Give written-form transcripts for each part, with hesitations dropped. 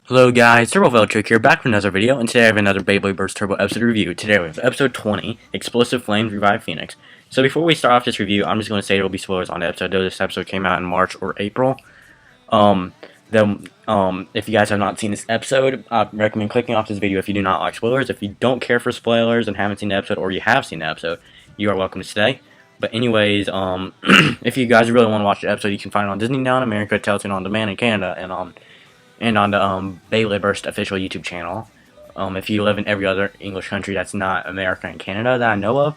Hello guys, Turbo Veltrick here, back with another video, and today I have another Beyblade Burst Turbo episode review. Today we have episode 20, Explosive Flames Revive Phoenix. So before we start off this review, I'm just going to say there will be spoilers on the episode, though this episode came out in March or April. If you guys have not seen this episode, I recommend clicking off this video if you do not like spoilers. If you don't care for spoilers and haven't seen the episode, or you have seen the episode, you are welcome to stay. But anyways, if you guys really want to watch the episode, you can find it on Disney Now in America, Teletoon On Demand in Canada, and on the Beyblade Burst official YouTube channel. If you live in every other English country that's not America and Canada that I know of.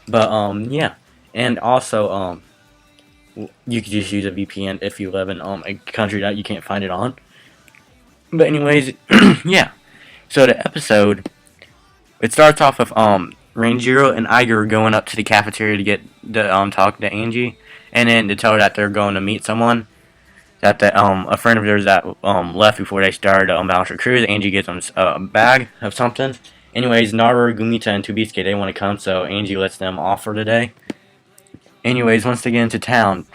But yeah, and also you could just use a VPN if you live in a country that you can't find it on. But anyways, yeah. So the episode, it starts off with Ranjiro and Iger going up to the cafeteria to get the talk to Angie, and then to tell her that they're going to meet someone. That a friend of theirs that left before they started Bowser Cruise. Angie gives them a bag of something. Anyways, Naru, Gumita, and Tubisuke, they want to come, so Angie lets them off for today. Anyways, once they get into town,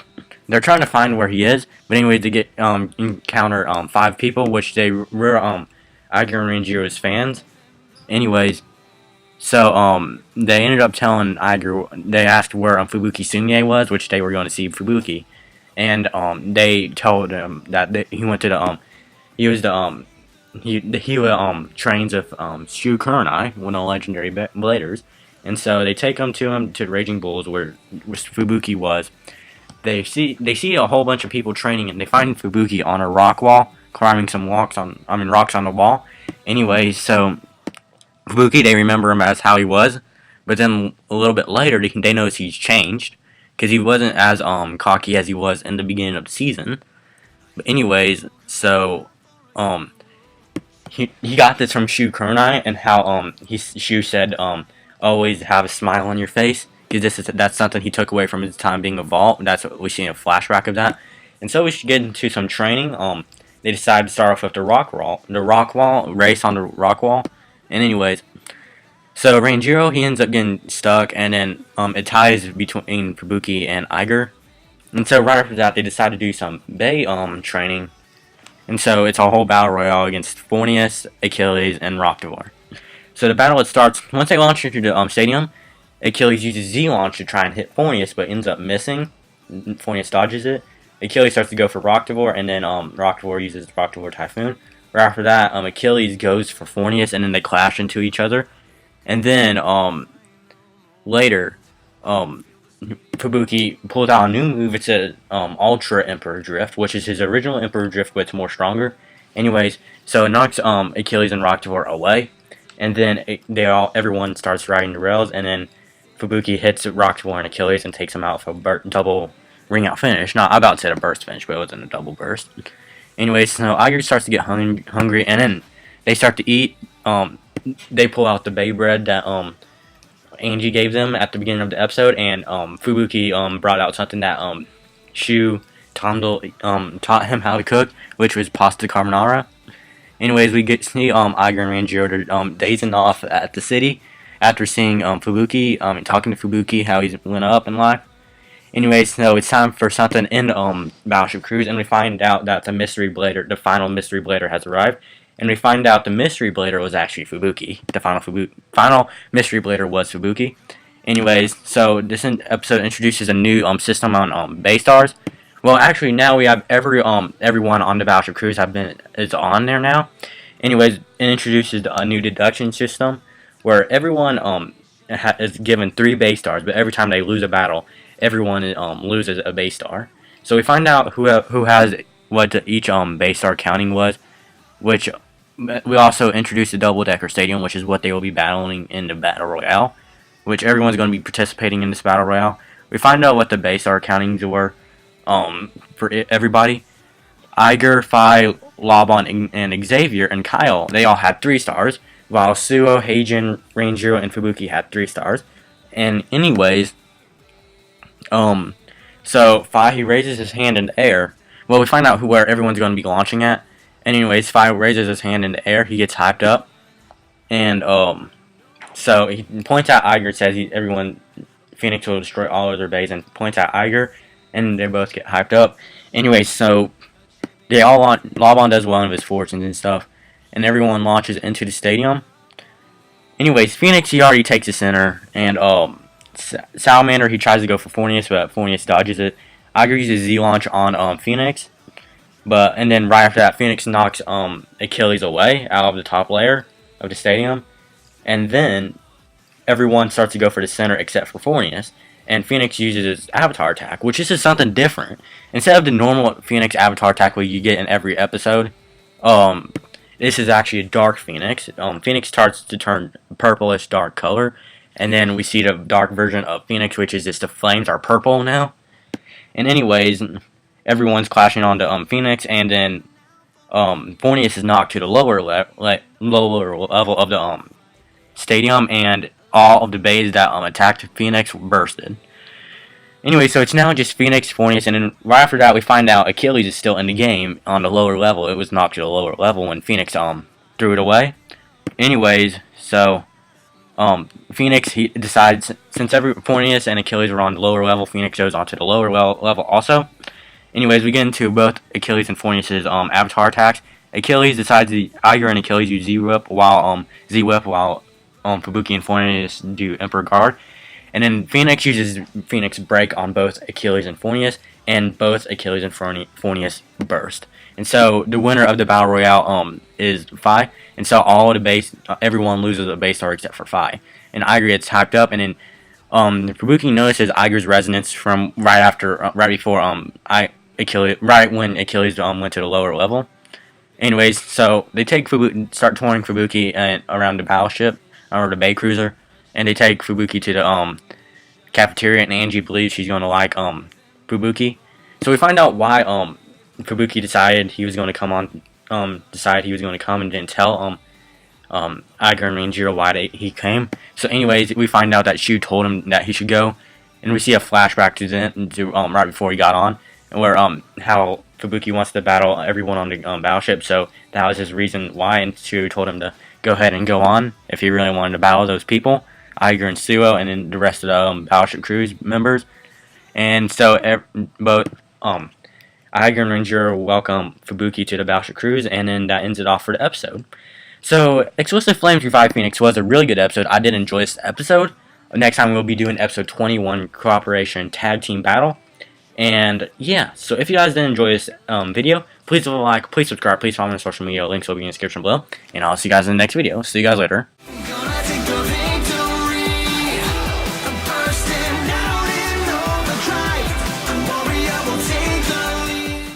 they're trying to find where he is. But anyways, they get encounter 5 people, which they were Iger and Ranjiro's fans. Anyways, so they ended up telling Iger. They asked where Fubuki Sunye was, which they were going to see Fubuki. And they told him that he went to the he was the he trains with Shu Kurenai, one of the legendary bladers, and so they take him to Raging Bulls where Fubuki was. They see a whole bunch of people training, and they find Fubuki on a rock wall, climbing some rocks on the wall. Anyways, so Fubuki, they remember him as how he was, but then a little bit later they notice he's changed. Because he wasn't as cocky as he was in the beginning of the season. But anyways, so he got this from Shu Kurenai, and how Shu said always have a smile on your face, because that's something he took away from his time being a vault. That's what we see in a flashback of that. And so we should get into some training. They decided to start off with the rock wall race on the rock wall. And anyways, so Ranjiro, he ends up getting stuck, and then it ties between Fubuki and Iger. And so right after that, they decide to do some Bay training. And so it's a whole battle royale against Fornius, Achilles, and Rocktavor. So the battle, it starts once they launch into the stadium. Achilles uses Z-Launch to try and hit Fornius, but ends up missing. Fornius dodges it. Achilles starts to go for Rocktavor, and then Rocktavor uses Rocktavor Typhoon. Right after that, Achilles goes for Fornius, and then they clash into each other. And then, later, Fubuki pulls out a new move. It's a Ultra Emperor Drift, which is his original Emperor Drift, but it's more stronger. Anyways, so it knocks Achilles and Rocktavor away, and then everyone starts riding the rails, and then Fubuki hits Rocktavor and Achilles and takes him out for a double ring out finish. Not, I about said a burst finish, but it wasn't a double burst. Anyways, so Iger starts to get hungry, and then they start to eat. They pull out the Beyblade that Angie gave them at the beginning of the episode, and Fubuki brought out something that Shu Tondel taught him how to cook, which was pasta carbonara. Anyways, we get to see Iger and Ranjiro dazing off at the city after seeing Fubuki and talking to Fubuki how he's went up in life. Anyways, so it's time for something in Battleship Cruise, and we find out that the final Mystery Blader has arrived. And we find out the Mystery Blader was actually Fubuki. The final Mystery Blader was Fubuki. Anyways, so this episode introduces a new system on Bay Stars. Well, actually, now we have everyone on the Battleship Cruise is on there now. Anyways, it introduces a new deduction system where everyone is given 3 Bay Stars, but every time they lose a battle, everyone loses a Bay Star. So we find out who has what each Bay Star counting was, which we also introduced the double-decker stadium, which is what they will be battling in the Battle Royale, which everyone's going to be participating in this Battle Royale. We find out what the Bay Star countings were for everybody. Iger, Phi, Laban, and Xavier, and Kyle, they all had 3 stars, while Suo, Heijin, Ranjiro, and Fubuki had 3 stars. And anyways, so Phi, he raises his hand in the air. Well, we find out where everyone's going to be launching at. Anyways, Phi raises his hand in the air. He gets hyped up, and so he points out Iger. Says Phoenix will destroy all of their bays, and points out Iger, and they both get hyped up. Anyways, so they all want Laban does one of his fortunes and stuff, and everyone launches into the stadium. Anyways, Phoenix, he already takes the center, and Salamander, he tries to go for Fornius, but Fornius dodges it. Iger uses Z-launch on Phoenix, and then right after that, Phoenix knocks Achilles away out of the top layer of the stadium, and then everyone starts to go for the center except for Fornius, and Phoenix uses his avatar attack, which is something different. Instead of the normal Phoenix avatar attack you get in every episode, this is actually a dark Phoenix. Phoenix starts to turn purplish dark color, and then we see the dark version of Phoenix, which is just the flames are purple now. And anyways, everyone's clashing onto Phoenix, and then Fornius is knocked to the lower level of the stadium, and all of the bays that attacked Phoenix bursted. Anyway, so it's now just Phoenix, Fornius, and then right after that we find out Achilles is still in the game on the lower level. It was knocked to the lower level when Phoenix threw it away. Anyways, so Phoenix, he decides, since Fornius and Achilles were on the lower level, Phoenix goes onto the lower level also. Anyways, we get into both Achilles and Fornius' avatar attacks. Achilles decides Iger and Achilles use Z-Whip while Fubuki and Fornius do Emperor Guard. And then Phoenix uses Phoenix Break on both Achilles and Fornius, and both Achilles and Fornius burst. And so the winner of the Battle Royale is Phi, and so all of the base, everyone loses a base star except for Phi. And Iger gets hyped up, and then Fubuki notices Iger's resonance from right when Achilles went to the lower level. Anyways, so they take start touring Fubuki around the battleship or the Bay Cruiser, and they take Fubuki to the cafeteria, and Angie believes she's going to like Fubuki. So we find out why Fubuki decided he was going to come and didn't tell Iger and Ranjiro why he came. So anyways, we find out that Shu told him that he should go, and we see a flashback to right before he got on, and where how Fubuki wants to battle everyone on the battleship. So that was his reason why, and Shu told him to go ahead and go on if he really wanted to battle those people, Iger and Suo, and then the rest of the battleship crew's members. And so both Iger and Ranjiro welcome Fubuki to the battleship cruise, and then that ends it off for the episode. So Explosive Flames Revive Phoenix was a really good episode. I did enjoy this episode. Next time we'll be doing episode 21, Cooperation Tag Team Battle. And yeah, so if you guys did enjoy this video, please leave a like, please subscribe, please follow me on social media. Links will be in the description below. And I'll see you guys in the next video. See you guys later.